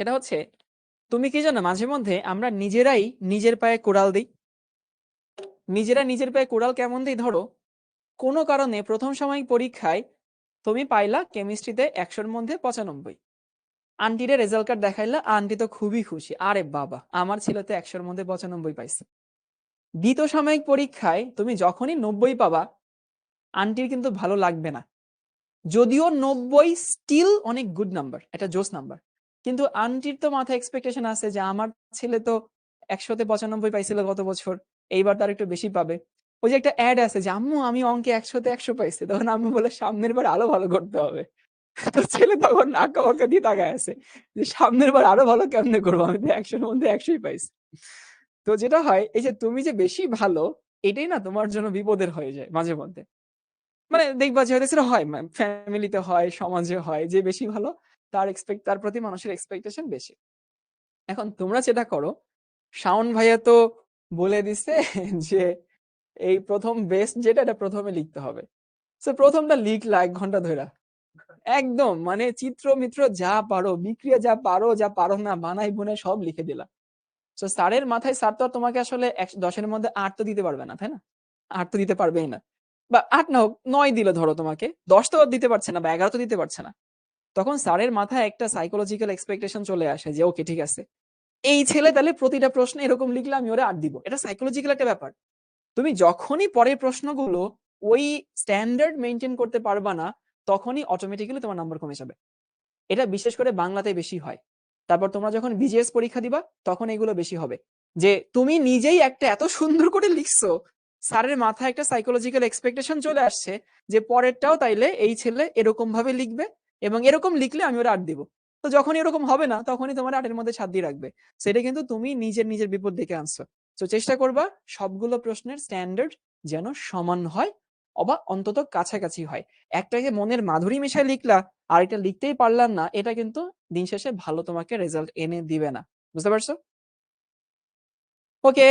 সেটা হচ্ছে, তুমি কি জানো মাঝে মধ্যে আমরা নিজেরাই নিজের পায়ে কোড়াল দিই। নিজেরা নিজের পায়ে কোড়াল কেমন দিই? ধরো কোনো কারণে প্রথম সাময়িক পরীক্ষায় তুমি পাইলা কেমিস্ট্রিতে 100-র মধ্যে 95। আন্টিরে রেজাল্ট কার্ড দেখাইলা, আন্টি তো খুবই খুশি, আরে বাবা আমার ছেলে তো 100-র মধ্যে 95 পাইছে। দ্বিতীয় সাময়িক পরীক্ষায় তুমি যখনই 90 পাবা, আন্টির কিন্তু ভালো লাগবে না। যদিও 90 স্টিল অনেক গুড নাম্বার, এটা জোস নাম্বার, কিন্তু আন্টির তো মাথায় এক্সপেকটেশন আছে যে আমার ছেলে তো 100-তে 95 পাইছিল গত বছর, এইবার তার একটু বেশি পাবে। ওই যে একটা অ্যাড আছে যে আম্মু আমি অঙ্কে 100-তে 100 পাইছি, তখন আম্মু বলে সামনের বার আরো ভালো করতে হবে। তো ছেলে তখন নাকা বকা দিয়ে তাকায় আছে যে সামনের বার আরো ভালো কেমনে করবো, আমি তো 100-র মধ্যে 100-ই পাইছি। তো যেটা হয়, এই যে তুমি যে বেশি ভালো, এটাই না তোমার জন্য বিপদের হয়ে যায় মাঝে মধ্যে। মানে দেখবা যে হয়তো সেটা হয়, ফ্যামিলিতে হয়, সমাজে হয়, যে বেশি ভালো তার প্রতি মানুষের এক্সপেকটেশন বেশি। এখন তোমরা যেটা করো, শাওন ভাইয়া তো বলে দিছে যে এই প্রথম বেস্ট যেটা, এটা প্রথমে লিখতে হবে। তো প্রথমটা লিখলা 1 ঘন্টা ধরে, একদম মানে চিত্র মিত্র যা পারো, বিক্রিয়া যা পারো না, বানাই বুনাই সব লিখে দিলা। তো স্যারের মাথায়, স্যার তো আর তোমাকে আসলে 10-এর মধ্যে 8 তো দিতে পারবে না, তাই না? 8 তো দিতে পারবেই না, বা 8 না হোক 9 দিল ধরো তোমাকে, 10 তো দিতে পারছে না, বা 11 তো দিতে পারছে না। তখন স্যারের মাথায় একটা সাইকোলজিক্যাল এক্সপেকটেশন চলে আসে যে ওকে ঠিক আছে, এই ছেলে তাহলে প্রতিটা প্রশ্নে এরকম লিখলে আমি ওরে 8 দিব। এটা সাইকোলজিক্যাল একটা ব্যাপার। তুমি যখনই পরের প্রশ্নগুলো ওই স্ট্যান্ডার্ড মেনটেন করতে পারবা না, তখনই অটোমেটিক্যালি তোমার নাম্বার কমে যাবে। এটা বিশেষ করে বাংলাতে বেশি হয়। তারপর তোমরা যখন বিজিএস পরীক্ষা দিবা, তখন এগুলো বেশি হবে। যে তুমি নিজেই একটা এত সুন্দর করে লিখছো, স্যারের মাথায় একটা সাইকোলজিক্যাল এক্সপেকটেশন চলে আসছে যে পরেরটাও তাইলে এই ছেলে এরকম ভাবে লিখবে, এবং এরকম লিখলে আমি ওরা 8 দিব। তো যখন এরকম হবে না, তখনই তোমার 8-এর মধ্যে 7 দিয়ে রাখবে। সেটা কিন্তু তুমি নিজের বিপদ ডেকে আনছো। তো চেষ্টা করবা সবগুলো প্রশ্নের স্ট্যান্ডার্ড যেন সমান হয়, অবা অন্তত কাছাকাছি হয়। একটাকে মনের মাধুরী মিশায় লিখলা, আর এটা লিখতেই পারলাম না, এটা কিন্তু দিন শেষে ভালো তোমাকে রেজাল্ট এনে দিবে না। বুঝতে পারছো? ওকে।